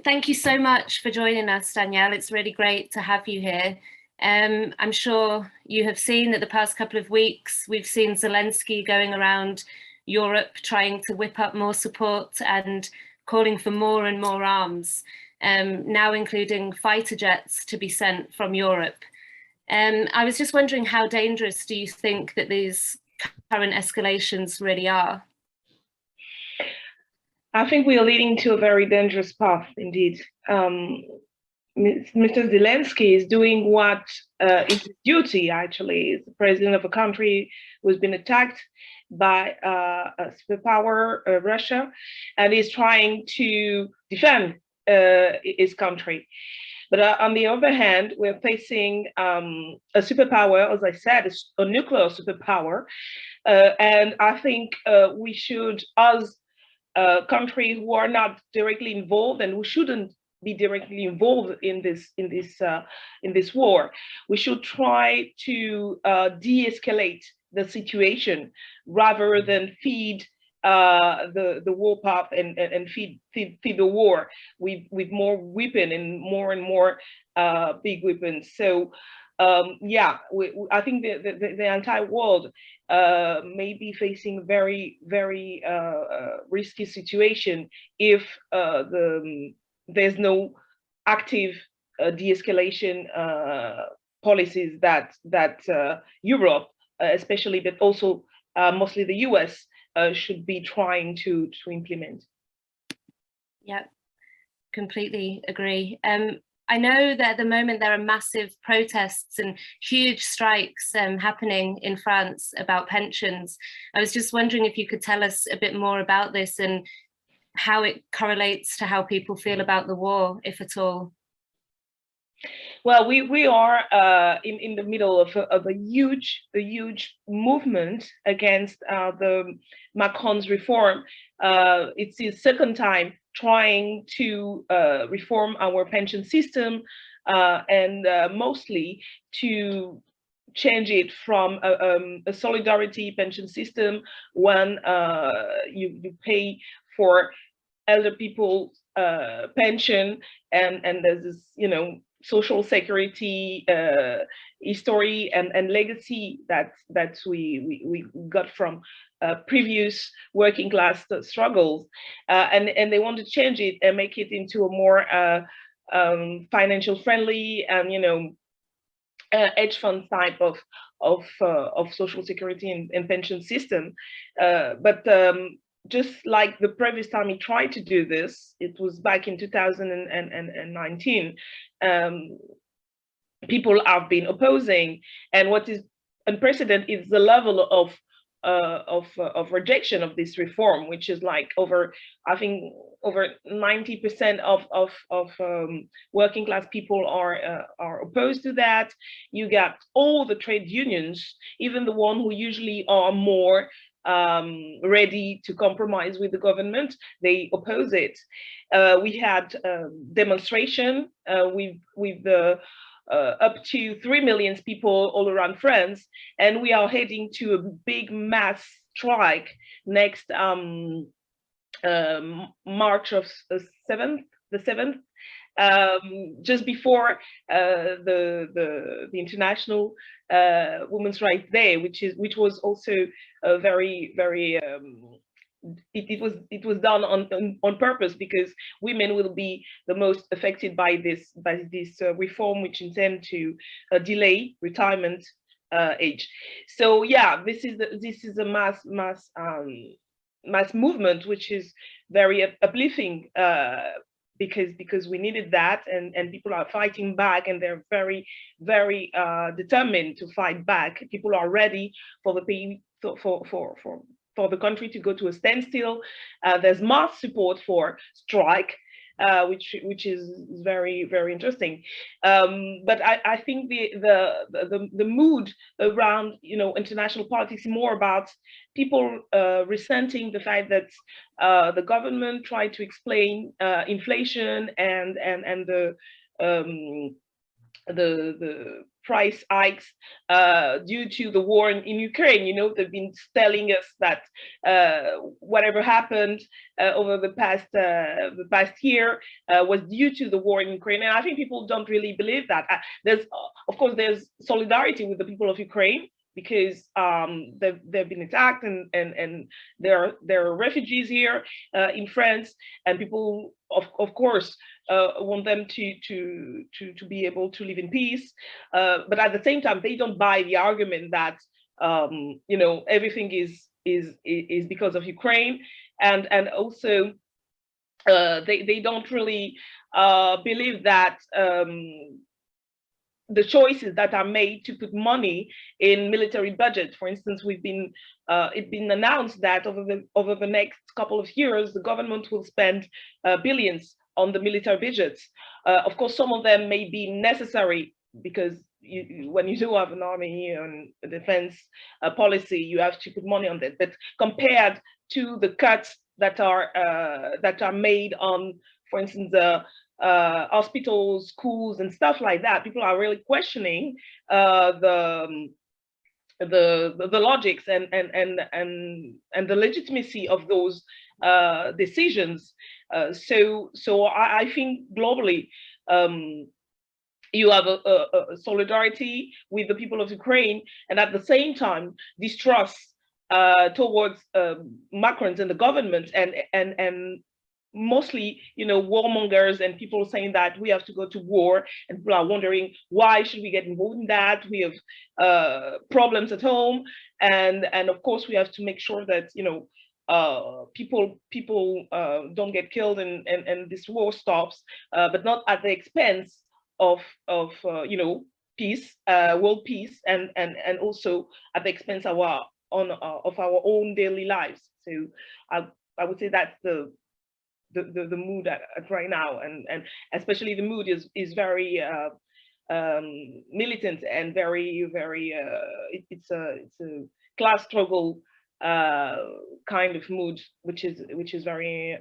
Thank you so much for joining us, Danielle. It's really great to have you here. I'm sure you have seen that the past couple of weeks, we've seen Zelensky going around Europe trying to whip up more support and calling for more and more arms, now including fighter jets to be sent from Europe. I was just wondering, how dangerous do you think that these current escalations really are? I think we are leading to a very dangerous path indeed. Mr. Zelensky is doing what is his duty, actually. He's the president of a country who's been attacked by a superpower, Russia, and is trying to defend his country. But on the other hand, we're facing a superpower, as I said, a nuclear superpower. And I think we should, as countries who are not directly involved and who shouldn't be directly involved in this war, we should try to de-escalate the situation rather than feed the war path and feed the war with more weapon and more big weapons. So yeah, I think the entire world may be facing a very risky situation if there's no active de-escalation policies that Europe, especially, but also mostly the US, should be trying to implement. Yeah, completely agree. I know that at the moment there are massive protests and huge strikes happening in France about pensions. I was just wondering if you could tell us a bit more about this and how it correlates to how people feel about the war, if at all. Well, we are in the middle of a huge movement against the Macron's reform. It's his second time trying to reform our pension system and mostly to change it from a solidarity pension system when you pay for elder people's pension and there's this, social security history and legacy that we got from previous working class struggles, and they want to change it and make it into a more financial friendly and hedge fund type of social security and pension system, but just like the previous time he tried to do this, it was back in 2019. People have been opposing, and what is unprecedented is the level of rejection of this reform, which is like over 90% of working class people are opposed to that. You got all the trade unions, even the one who usually are more ready to compromise with the government, they oppose it. We had demonstration with the up to 3 million people all around France, and we are heading to a big mass strike next March of the 7th, just before the International Women's Rights Day, which was also a very it was done on purpose, because women will be the most affected by this reform, which intend to delay retirement age. So yeah, this is a mass movement, which is very uplifting, because we needed that, and people are fighting back, and they're very determined to fight back. People are ready for the country to go to a standstill. There's mass support for strike, which is very interesting. But I think the mood around international politics is more about people resenting the fact that the government tried to explain inflation and the the price hikes due to the war in Ukraine. You know, they've been telling us that whatever happened over the past year was due to the war in Ukraine, and I think people don't really believe that. There's of course there's solidarity with the people of Ukraine, because they've been attacked, and there are refugees here in France, and people of course want them to be able to live in peace, but at the same time they don't buy the argument that you know, everything is because of Ukraine, and also they don't really believe that the choices that are made to put money in military budget. For instance, it's been announced that over the next couple of years, the government will spend billions on the military budgets. Of course, some of them may be necessary, because when you do have an army and a defense policy, you have to put money on that. But compared to the cuts that are made on, for instance, hospitals, schools, and stuff like that, people are really questioning the logics and the legitimacy of those decisions. So I think globally, you have a solidarity with the people of Ukraine, and at the same time distrust towards Macron and the government, and mostly, you know, warmongers and people saying that we have to go to war, and people are wondering, why should we get involved in that? We have problems at home, and of course we have to make sure that, you know, people don't get killed, and this war stops, but not at the expense of you know, peace, world peace, and also at the expense of our own daily lives. So I would say that's the mood at right now, and especially the mood is very militant, and very it's a class struggle kind of mood, which is very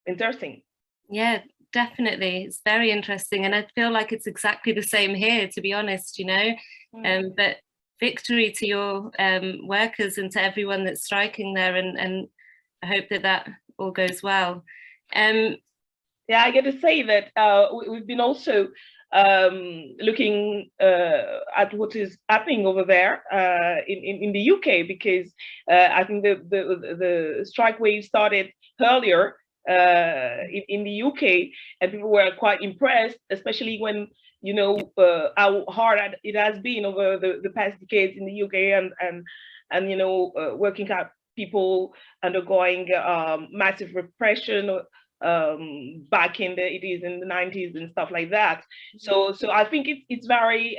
interesting. Yeah, definitely, it's very interesting, and I feel like it's exactly the same here, to be honest, you know. But victory to your workers and to everyone that's striking there, and I hope that all goes well. Yeah, I get to say that we've been also looking at what is happening over there in the UK, because I think the strike wave started earlier in the UK, and people were quite impressed, especially when, you know, how hard it has been over the past decades in the UK, and you know, working class people undergoing massive repression back in the 80s and the 90s and stuff like that. So I think it's very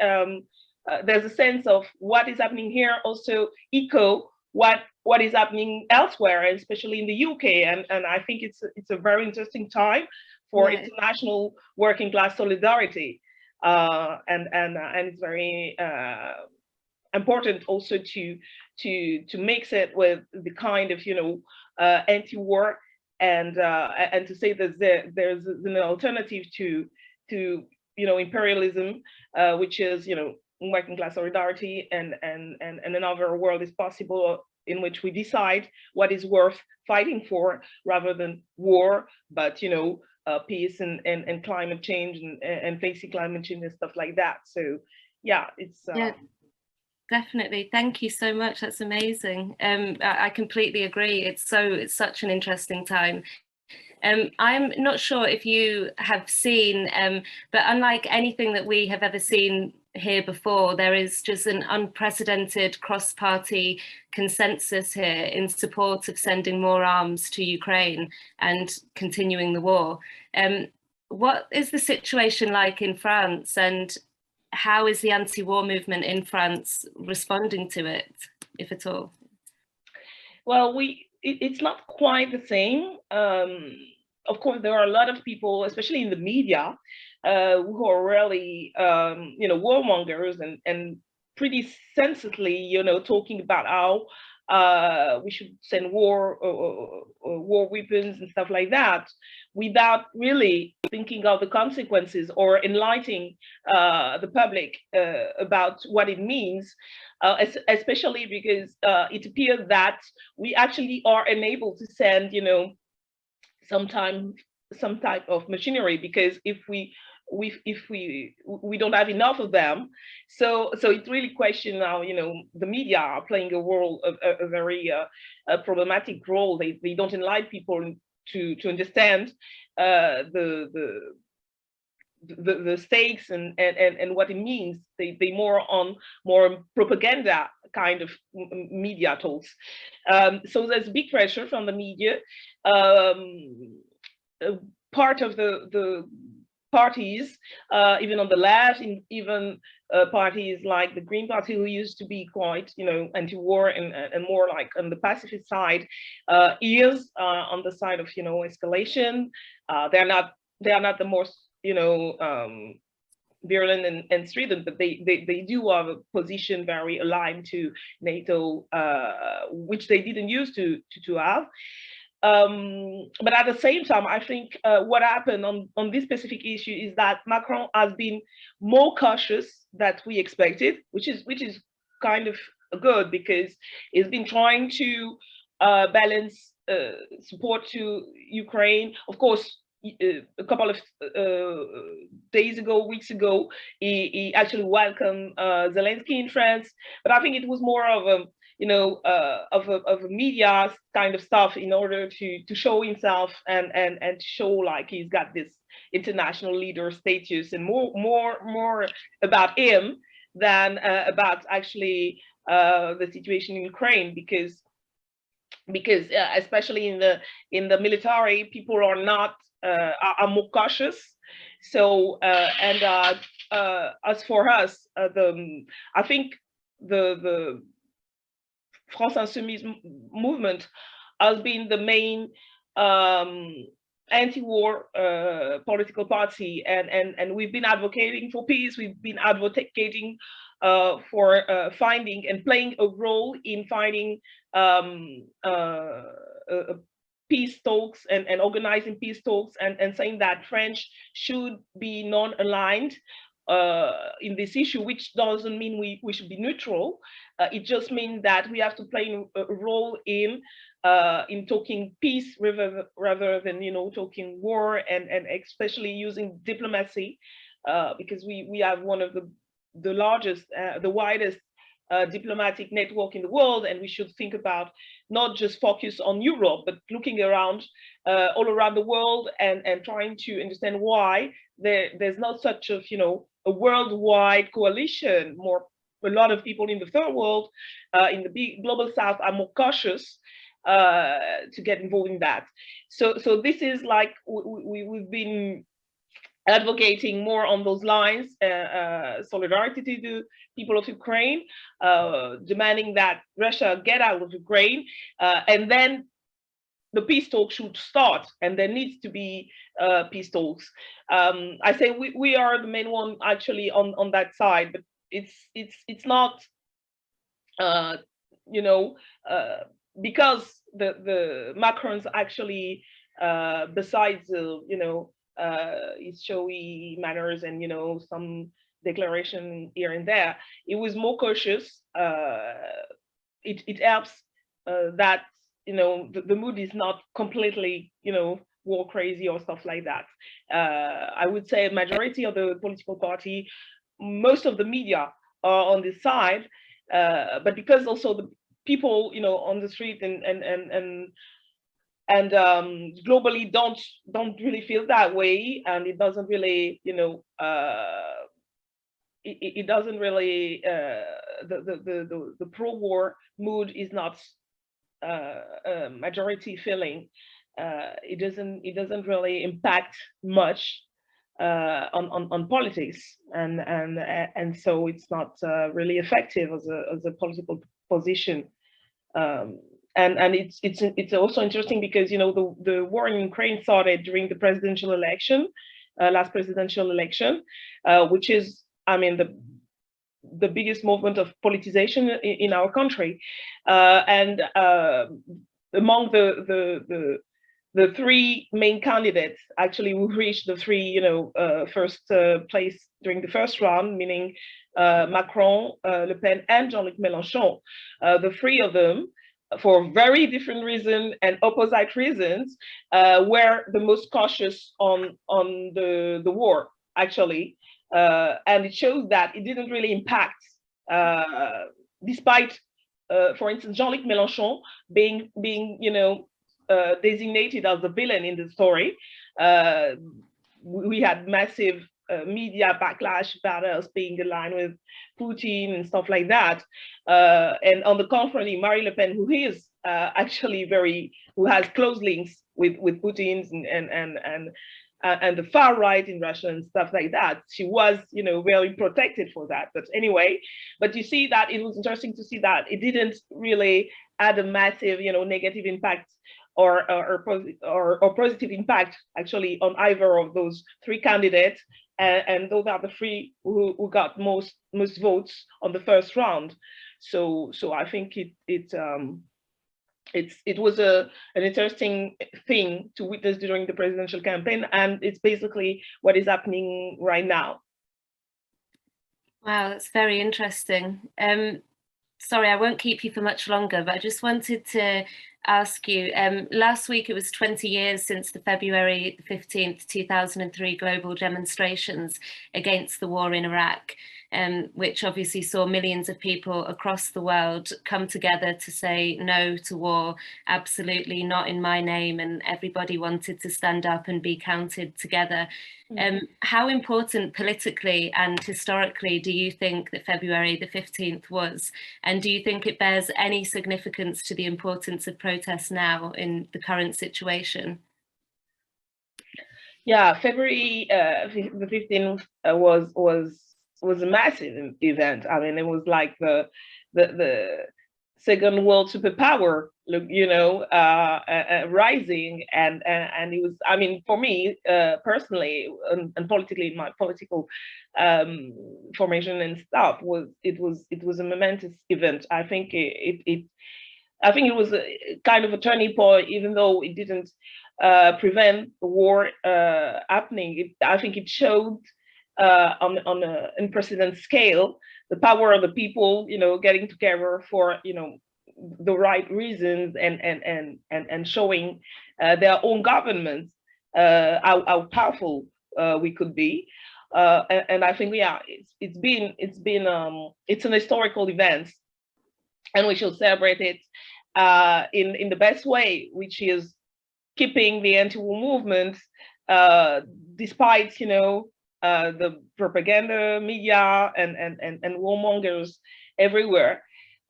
there's a sense of what is happening here also echo what is happening elsewhere, especially in the UK, and I think it's a very interesting time for international working class solidarity, and it's very important also to mix it with the kind of, you know, anti-war, and to say that there's an alternative to you know, imperialism, which is, you know, working class solidarity, and another world is possible in which we decide what is worth fighting for, rather than war, but, you know, peace and climate change, and facing climate change and stuff like that. So yeah, it's yeah, definitely. Thank you so much. That's amazing. I completely agree. It's such an interesting time. I'm not sure if you have seen, but unlike anything that we have ever seen here before, there is just an unprecedented cross-party consensus here in support of sending more arms to Ukraine and continuing the war. What is the situation like in France, and how is the anti-war movement in France responding to it, if at all? Well, it's not quite the same. Of course, there are a lot of people, especially in the media, who are really, you know, warmongers, and pretty sensibly, you know, talking about how we should send war weapons and stuff like that, without really thinking of the consequences or enlightening the public about what it means, especially because it appears that we actually are unable to send, some type of machinery, because if we don't have enough of them, so it really questions now, the media are playing a role, a very problematic role. They don't enlighten people to understand the stakes and what it means. They more propaganda kind of media talks. So there's big pressure from the media. Part of the parties, even on the left, even parties like the Green Party, who used to be quite, anti-war and more like on the pacifist side, is on the side of, escalation. They are not the most, virulent and strident, but they do have a position very aligned to NATO, which they didn't used to have. But at the same time, I think what happened on this specific issue is that Macron has been more cautious than we expected, which is kind of good, because he's been trying to balance support to Ukraine. Of course, a couple of weeks ago, he actually welcomed Zelensky in France, but I think it was more of a of a media kind of stuff, in order to show himself and to show like he's got this international leader status, and more about him than about actually the situation in Ukraine, because especially in the military, people are not are more cautious. So and as for us, I think the France Insoumise movement has been the main anti-war political party, and we've been advocating for peace. We've been advocating for finding and playing a role in finding peace talks and organizing peace talks, and saying that French should be non-aligned in this issue, which doesn't mean we should be neutral. It just means that we have to play a role in talking peace rather than talking war, and especially using diplomacy, because we have one of the largest, the widest diplomatic network in the world, and we should think about not just focus on Europe, but looking around all around the world, and trying to understand why there's not such of a worldwide coalition. A lot of people in the third world, in the big global south, are more cautious to get involved in that. So this is like we've been advocating more on those lines, solidarity to the people of Ukraine, demanding that Russia get out of Ukraine, and then the peace talks should start, and there needs to be peace talks. I say we are the main one actually on that side, but it's not, because the Macron's actually, besides his showy manners and some declaration here and there, it was more cautious. It helps that the mood is not completely war crazy or stuff like that. I would say a majority of the political party, most of the media are on this side, but because also the people on the street and globally don't really feel that way, and it doesn't really it doesn't really the pro-war mood is not majority feeling. It doesn't really impact much on politics, and so it's not really effective as a political position. And it's also interesting because the war in Ukraine started during the presidential election, last presidential election, which is, I mean, the biggest movement of politicization in our country, and among the three main candidates, actually, who reached the three, first place during the first round, meaning Macron, Le Pen, and Jean-Luc Mélenchon. The three of them, for very different reasons and opposite reasons, were the most cautious on the war, actually. And it shows that it didn't really impact, despite, for instance, Jean-Luc Mélenchon being designated as the villain in the story. We had massive media backlash about us being aligned with Putin and stuff like that. And on the contrary, Marine Le Pen, who is who has close links with Putin's and the far right in Russia and stuff like that, she was, very protected for that. But anyway, but you see that it was interesting to see that it didn't really add a massive, negative impact or positive impact actually on either of those three candidates, and those are the three who got most votes on the first round. So I think it was an interesting thing to witness during the presidential campaign, and it's basically what is happening right now. Wow, that's very interesting. Sorry, I won't keep you for much longer, but I just wanted to ask you, last week it was 20 years since the February 15th, 2003 global demonstrations against the war in Iraq, which obviously saw millions of people across the world come together to say no to war, absolutely not in my name, and everybody wanted to stand up and be counted together. How important politically and historically do you think that February the 15th was? And do you think it bears any significance to the importance of protests now in the current situation? Yeah, February the 15th was a massive event. I mean, it was like the second world superpower, rising, and it was, I mean, for me personally and politically, my political formation and stuff, it was a momentous event. I think it was a kind of a turning point, even though it didn't prevent the war happening. I think it showed on an unprecedented scale the power of the people, getting together for the right reasons, and showing their own governments how powerful we could be. And I think, yeah, it's an historical event, and we should celebrate it in the best way, which is keeping the anti-war movement, despite the propaganda media and warmongers everywhere.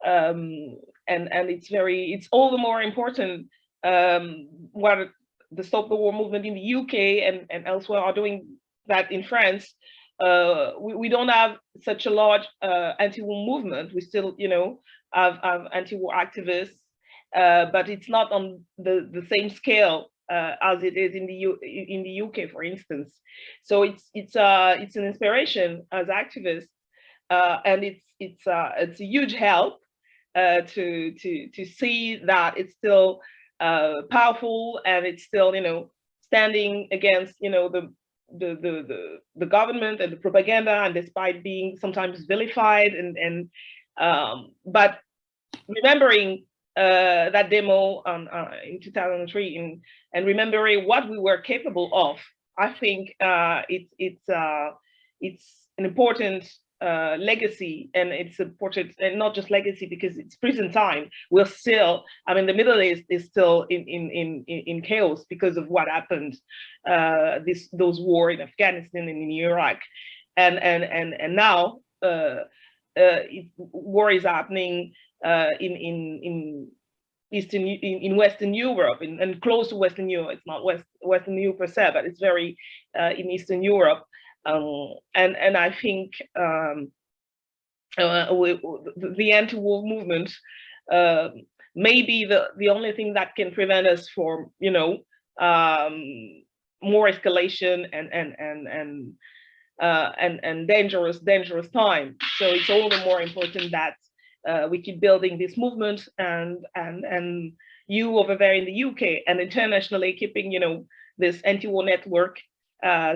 And it's all the more important what the Stop the War movement in the UK and elsewhere are doing that in France. We don't have such a large anti-war movement. We still, have anti-war activists, but it's not on the same scale as it is in the UK, for instance. So it's an inspiration as activists, and it's a huge help to see that it's still powerful, and it's still standing against the government and the propaganda, and despite being sometimes vilified but remembering that demo in 2003 and remembering what we were capable of, I think it's an important legacy, and it's important, and not just legacy because it's present time. We're still, I mean, the Middle East is still in chaos because of what happened, those wars in Afghanistan and in Iraq, and now war is happening in Western Europe, and close to Western Europe. It's not Western Europe per se, but it's very in Eastern Europe. And I think the anti-war movement may be the only thing that can prevent us from more escalation and dangerous time. So it's all the more important that we keep building this movement, and you over there in the UK and internationally keeping, you know, this anti-war network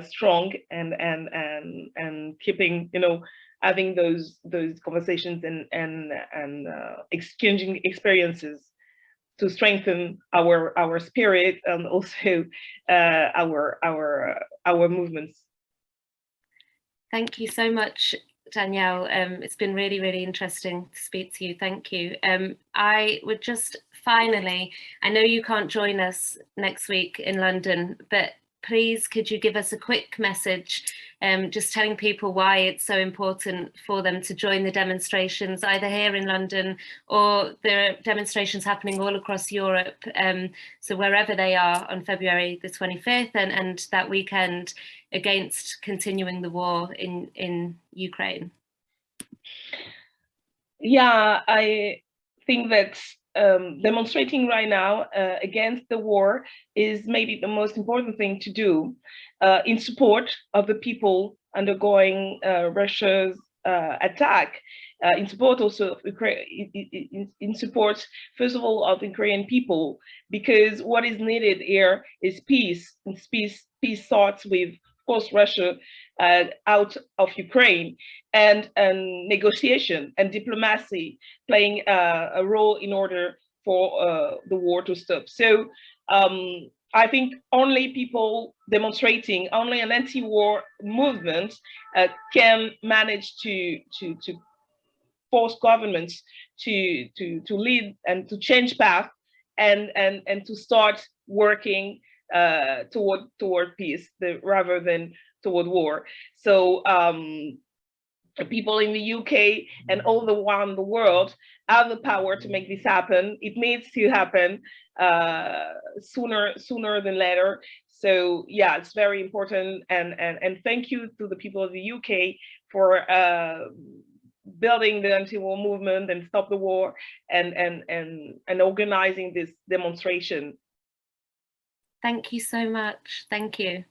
strong, and keeping, you know, having those conversations and exchanging experiences to strengthen our spirit and also our movements. Thank you so much, Danièle. It's been really, really interesting to speak to you. Thank you. I would just finally, I know you can't join us next week in London, but please could you give us a quick message, just telling people why it's so important for them to join the demonstrations, either here in London or there are demonstrations happening all across Europe. So wherever they are on February the 25th and that weekend against continuing the war in Ukraine. Yeah, I think that demonstrating right now against the war is maybe the most important thing to do in support of the people undergoing Russia's attack, in support also of in support, first of all, of Ukrainian people, because what is needed here is peace, and peace starts with, of course, Russia out of Ukraine, and negotiation and diplomacy playing a role in order for the war to stop. So I think only people demonstrating, only an anti-war movement can manage to force governments to lead and to change path, and to start working toward peace rather than toward war. So people in the UK and all around the world have the power to make this happen. It needs to happen sooner than later. So yeah, it's very important, and thank you to the people of the UK for building the anti-war movement and stop the war, and organizing this demonstration. Thank you so much. Thank you.